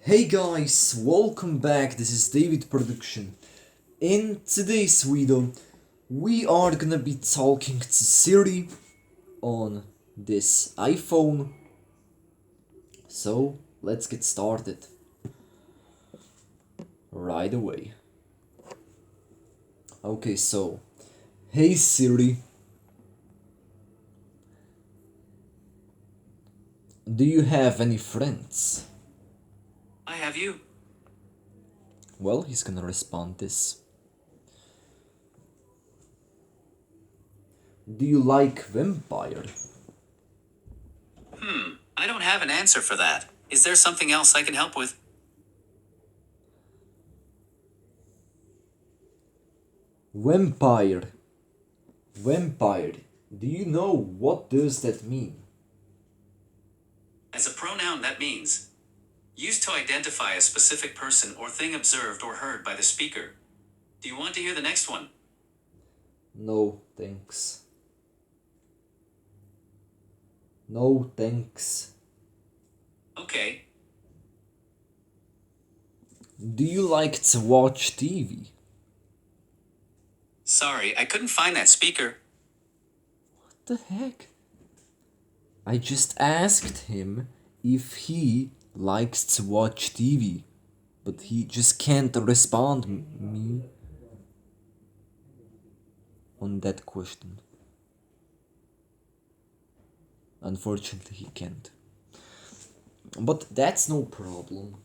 Hey guys, welcome back. This is David Production. In today's video, we are gonna be talking to Siri on this iPhone. So let's get started right away. Okay, so hey Siri, do you have any friends? I have you. Well, he's gonna respond this. Do you like vampire? I don't have an answer for that. Is there something else I can help with? Vampire. Vampire. Do you know what does that mean? As a pronoun, that means used to identify a specific person or thing observed or heard by the speaker. Do you want to hear the next one? No, thanks. No, thanks. Okay. Do you like to watch TV? Sorry, I couldn't find that speaker. What the heck? I just asked him if he likes to watch TV, but he just can't respond me on that question. Unfortunately, he can't. But that's no problem,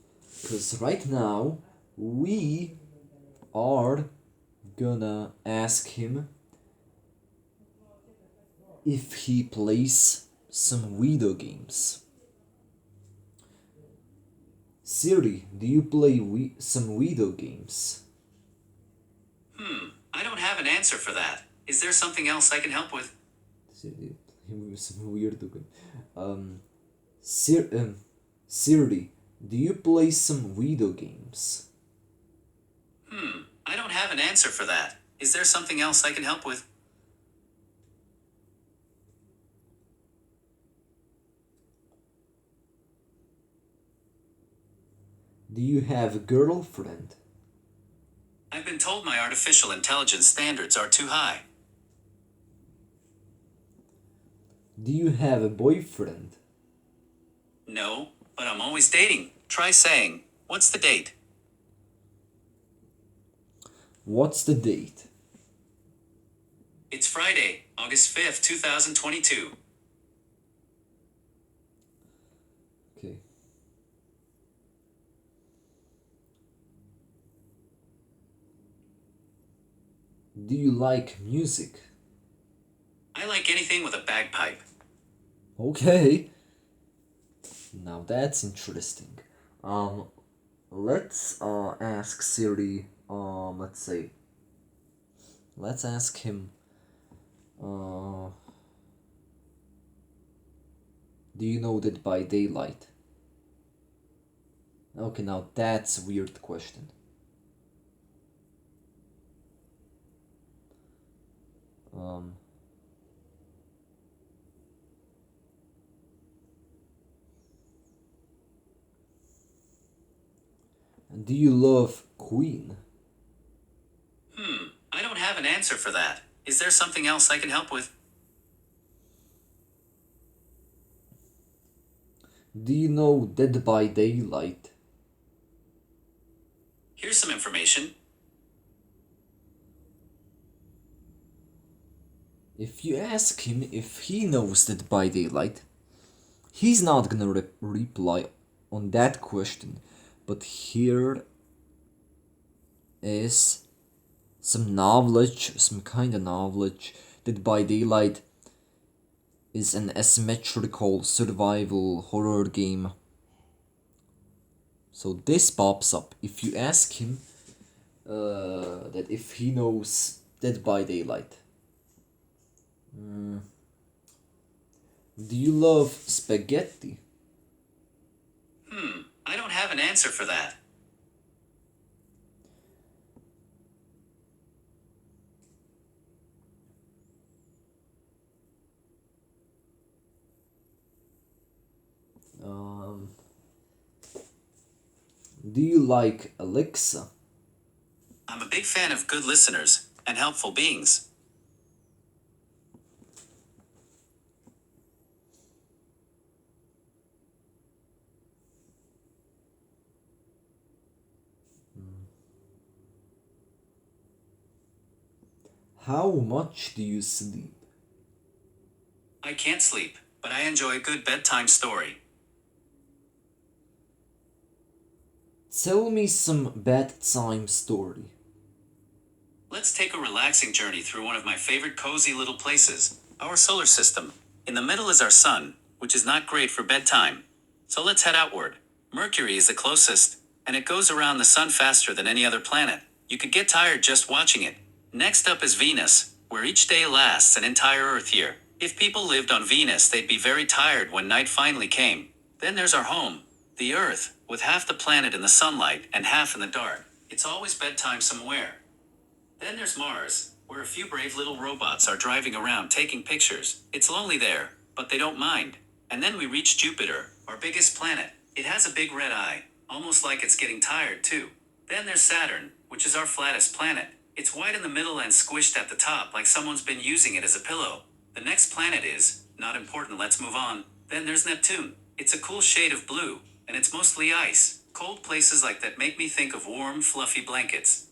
because right now we are gonna ask him if he plays some video games. Siri, do you play some video games? I don't have an answer for that. Is there something else I can help with? Siri, some weirdo game. Sir, Siri, do you play some video games? I don't have an answer for that. Is there something else I can help with? Do you have a girlfriend? I've been told my artificial intelligence standards are too high. Do you have a boyfriend? No, but I'm always dating. Try saying, what's the date? What's the date? It's Friday, August 5th, 2022. Okay. Do you like music? I like anything with a bagpipe. Okay. Now that's interesting. Let's ask Siri. Let's ask him. Do you know Dead by Daylight? Okay, now that's a weird question. Um. Do you love Queen? I don't have an answer for that. Is there something else I can help with? Do you know Dead by Daylight? Here's some information. If you ask him if he knows Dead by Daylight, he's not gonna reply on that question. But here is some knowledge, some kind of knowledge. Dead by Daylight is an asymmetrical survival horror game. So this pops up if you ask him that if he knows Dead by Daylight. Do you love spaghetti? I don't have an answer for that. Um, Do you like Alexa? I'm a big fan of good listeners and helpful beings. How much do you sleep? I can't sleep, but I enjoy a good bedtime story. Tell me some bedtime story. Let's take a relaxing journey through one of my favorite cozy little places, our solar system. In the middle is our sun, which is not great for bedtime. So let's head outward. Mercury is the closest, and it goes around the sun faster than any other planet. You could get tired just watching it. Next up is Venus, where each day lasts an entire Earth year. If people lived on Venus, they'd be very tired when night finally came. Then there's our home, the Earth, with half the planet in the sunlight and half in the dark. It's always bedtime somewhere. Then there's Mars, where a few brave little robots are driving around taking pictures. It's lonely there, but they don't mind. And then we reach Jupiter, our biggest planet. It has a big red eye, almost like it's getting tired too. Then there's Saturn, which is our flattest planet. It's white in the middle and squished at the top like someone's been using it as a pillow. The next planet is, not important, let's move on. Then there's Neptune. It's a cool shade of blue, and it's mostly ice. Cold places like that make me think of warm, fluffy blankets.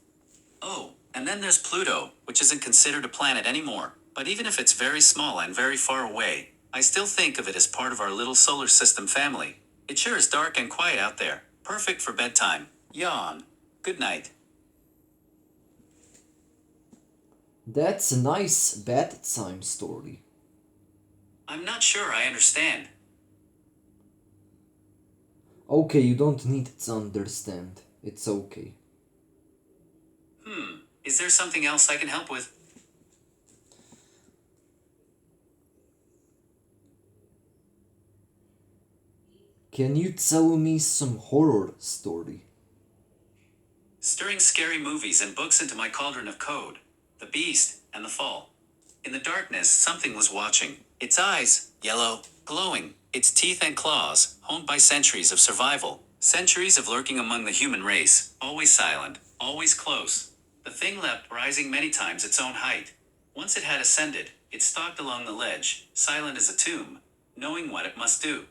Oh, and then there's Pluto, which isn't considered a planet anymore. But even if it's very small and very far away, I still think of it as part of our little solar system family. It sure is dark and quiet out there. Perfect for bedtime. Yawn. Good night. That's a nice bedtime story. I'm not sure I understand. Okay, you don't need to understand. It's okay. Is there something else I can help with? Can you tell me some horror story? Stirring scary movies and books into my cauldron of code. The Beast and the Fall. In the darkness, something was watching. Its eyes, yellow, glowing. Its teeth and claws, honed by centuries of survival. Centuries of lurking among the human race. Always silent, always close. The thing leapt, rising many times its own height. Once it had ascended, it stalked along the ledge, silent as a tomb, knowing what it must do.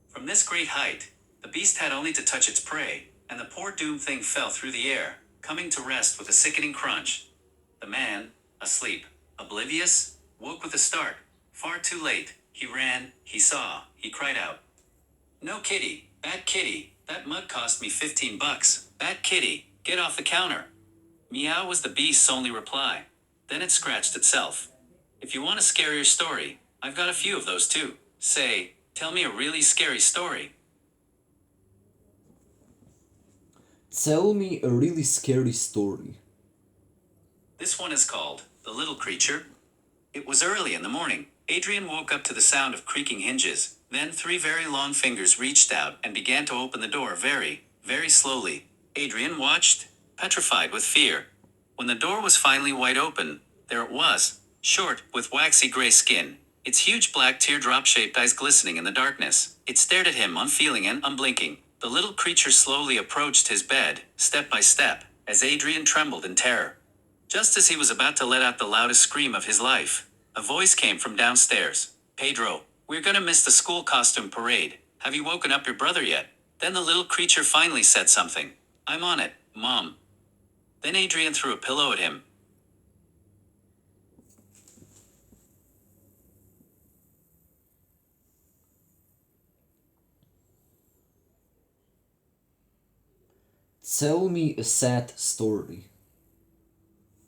From this great height, the beast had only to touch its prey, and the poor doomed thing fell through the air, coming to rest with a sickening crunch. The man, asleep, oblivious, woke with a start. Far too late. He ran, he saw, he cried out. No kitty, bad kitty, that mug cost me $15. Bad kitty, get off the counter. Meow was the beast's only reply. Then it scratched itself. If you want a scarier story, I've got a few of those too. Say, tell me a really scary story. Tell me a really scary story. This one is called The Little Creature. It was early in the morning. Adrian woke up to the sound of creaking hinges. Then 3 very long fingers reached out and began to open the door very, very slowly. Adrian watched, petrified with fear. When the door was finally wide open, there it was, short, with waxy gray skin, its huge black teardrop-shaped eyes glistening in the darkness. It stared at him, unfeeling and unblinking. The little creature slowly approached his bed, step by step, as Adrian trembled in terror. Just as he was about to let out the loudest scream of his life, a voice came from downstairs. Pedro, we're gonna miss the school costume parade. Have you woken up your brother yet? Then the little creature finally said something. I'm on it, Mom. Then Adrian threw a pillow at him. Tell me a sad story.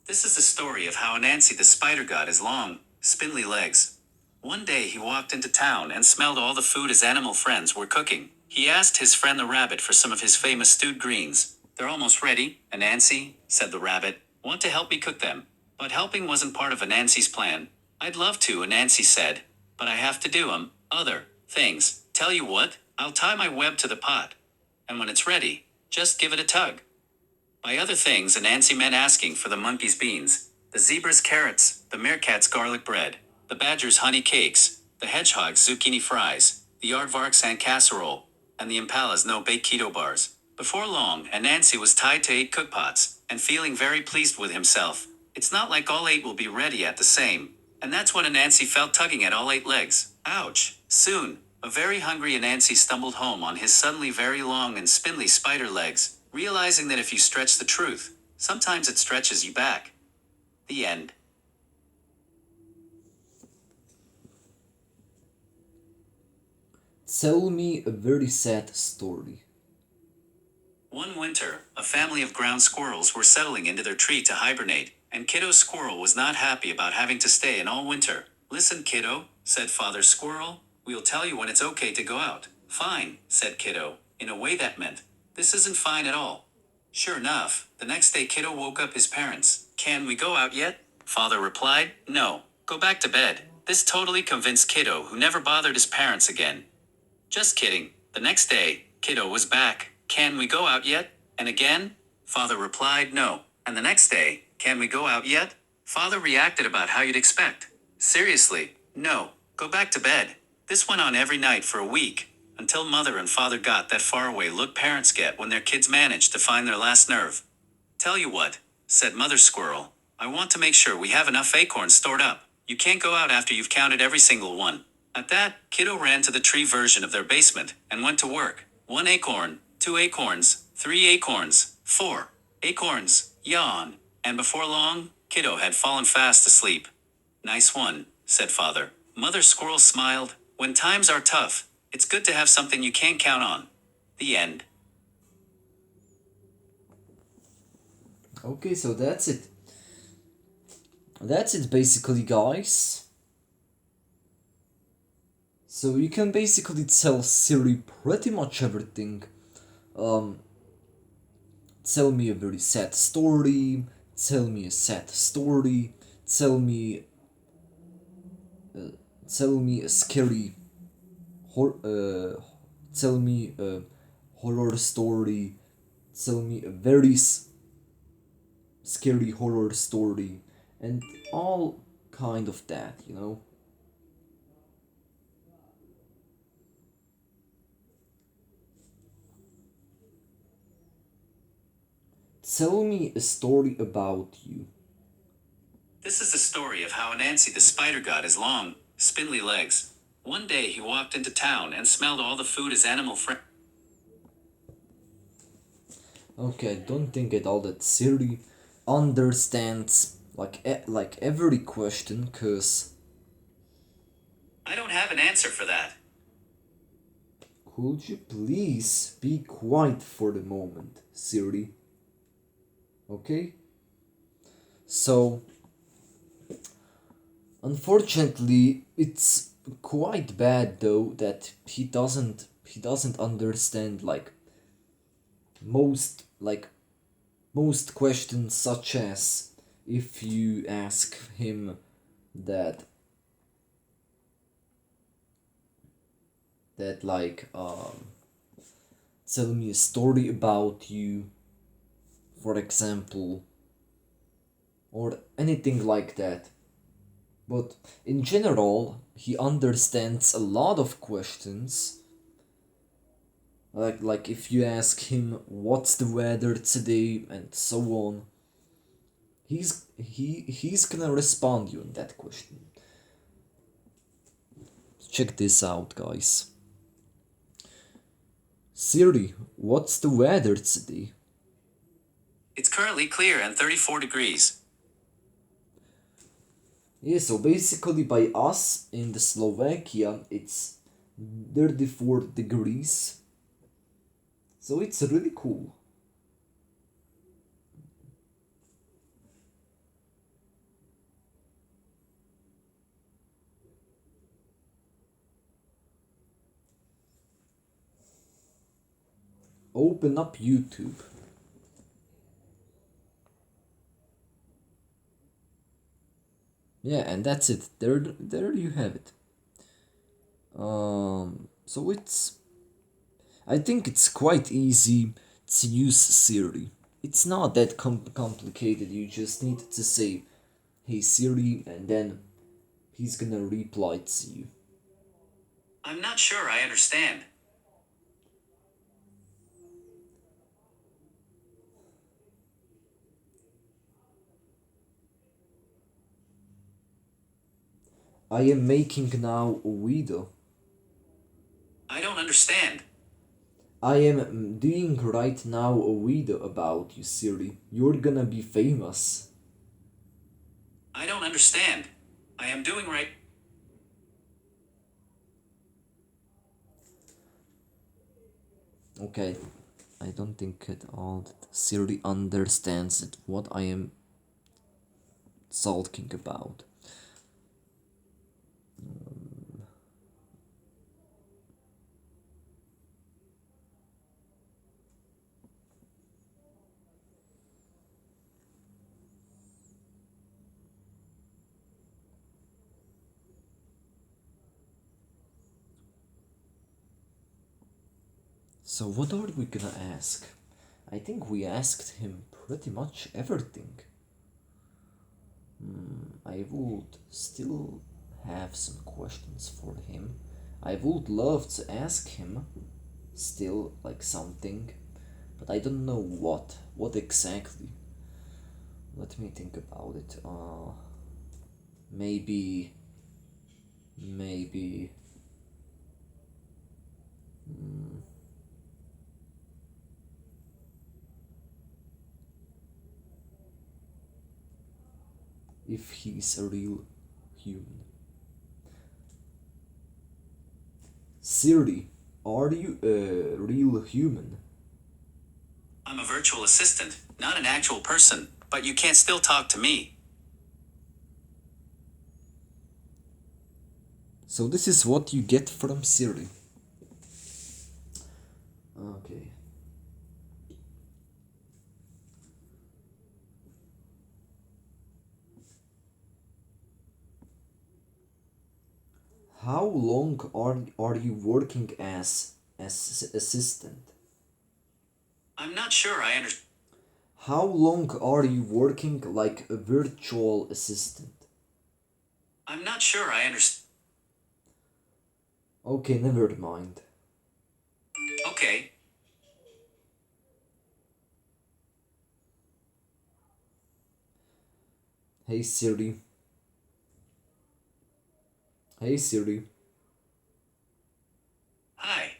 This is the story of how Anansi the spider got his long, spindly legs. One day he walked into town and smelled all the food his animal friends were cooking. He asked his friend the rabbit for some of his famous stewed greens. They're almost ready, Anansi, said the rabbit. Want to help me cook them? But helping wasn't part of Anansi's plan. I'd love to, Anansi said, but I have to do other things. Tell you what, I'll tie my web to the pot. And when it's ready, just give it a tug. By other things, Anansi meant asking for the monkey's beans, the zebra's carrots, the meerkat's garlic bread, the badger's honey cakes, the hedgehog's zucchini fries, the aardvark's ant casserole, and the impala's no-bake keto bars. Before long, Anansi was tied to 8 cookpots, and feeling very pleased with himself. It's not like all 8 will be ready at the same. And that's when Anansi felt tugging at all 8 legs. Ouch! Soon, a very hungry Anansi stumbled home on his suddenly very long and spindly spider legs, realizing that if you stretch the truth, sometimes it stretches you back. The end. Tell me a very sad story. One winter, a family of ground squirrels were settling into their tree to hibernate, and Kiddo Squirrel was not happy about having to stay in all winter. Listen, Kiddo, said Father Squirrel, we'll tell you when it's okay to go out. Fine, said Kiddo, in a way that meant, this isn't fine at all. Sure enough, the next day Kiddo woke up his parents. Can we go out yet? Father replied, no, go back to bed. This totally convinced Kiddo, who never bothered his parents again. Just kidding. The next day, Kiddo was back. Can we go out yet? And again, Father replied no. And the next day, can we go out yet? Father reacted about how you'd expect. Seriously, no, go back to bed. This went on every night for a week, until Mother and Father got that faraway look parents get when their kids manage to find their last nerve. Tell you what, said Mother Squirrel, I want to make sure we have enough acorns stored up. You can't go out after you've counted every single one. At that, Kiddo ran to the tree version of their basement and went to work. 1 acorn, 2 acorns, 3 acorns, 4 acorns, yawn. And before long, Kiddo had fallen fast asleep. Nice one, said Father. Mother Squirrel smiled. When times are tough, it's good to have something you can count on. The end. Okay, so that's it. That's it basically, guys. So you can basically tell Siri pretty much everything. Um, Tell me a very sad story, tell me a sad story, tell me tell me a scary hor- tell me a horror story, tell me a very scary horror story, and all kind of that, you know. Tell me a story about you. This is the story of how Anansi the spider got his long, spindly legs. One day he walked into town and smelled all the food his animal friend. Okay, I don't think at all that Siri understands like every question, cause I don't have an answer for that. could you please be quiet for the moment, Siri? Okay? So, unfortunately, it's quite bad though that he doesn't understand most like most questions, such as if you ask him that that like tell me a story about you, for example, or anything like that. But in general, he understands a lot of questions. Like if you ask him what's the weather today and so on, he's gonna respond you on that question. Check this out, guys. Siri, what's the weather today? It's currently clear and 34 degrees. Yeah, so basically by us in the Slovakia, it's 34 degrees. So it's really cool. Open up YouTube. Yeah, and that's it. There you have it. So I think it's quite easy to use Siri. It's not that complicated. You just need to say, "Hey Siri," and then he's gonna reply to you. I'm not sure I understand. I am making now a video. I don't understand. I am doing right now a video about you, Siri. You're gonna be famous. I don't understand. I am doing right. Okay, I don't think at all that Siri understands it, what I am talking about. So what are we gonna ask? I think we asked him pretty much everything. I would still have some questions for him. I would love to ask him still like something, but I don't know what. What exactly? Let me think about it. Maybe, maybe. If he's a real human. Siri, are you a real human? I'm a virtual assistant, not an actual person, but you can't still talk to me. So this is what you get from Siri. Okay. How long are you working as assistant? I'm not sure I understand. How long are you working like a virtual assistant? I'm not sure I understand. Okay, never mind. Okay. Hey Siri. Hey Siri. Hi.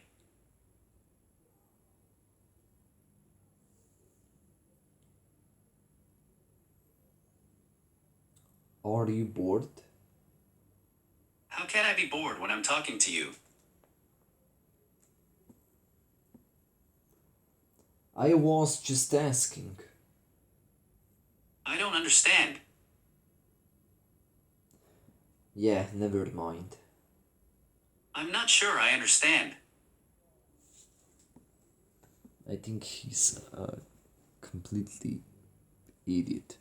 Are you bored? How can I be bored when I'm talking to you? I was just asking. I don't understand. Yeah, never mind. I'm not sure I understand. I think he's a completely idiot.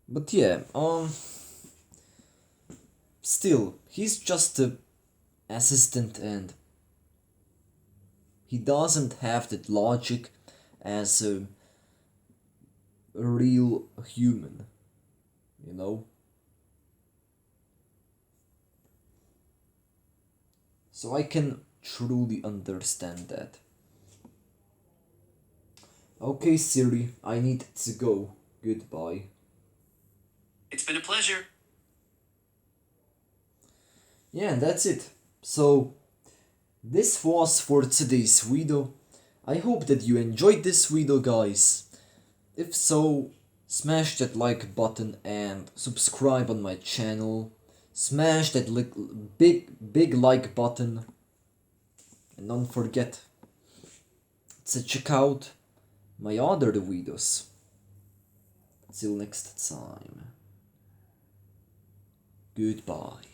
But yeah, still, he's just a assistant and he doesn't have that logic as a real human, you know? So I can truly understand that. Okay, Siri, I need to go. Goodbye. It's been a pleasure. Yeah, and that's it. So, this was for today's video. I hope that you enjoyed this video, guys. If so, smash that like button and subscribe on my channel. Smash that big like button. And don't forget to check out my other videos. Till next time. Goodbye.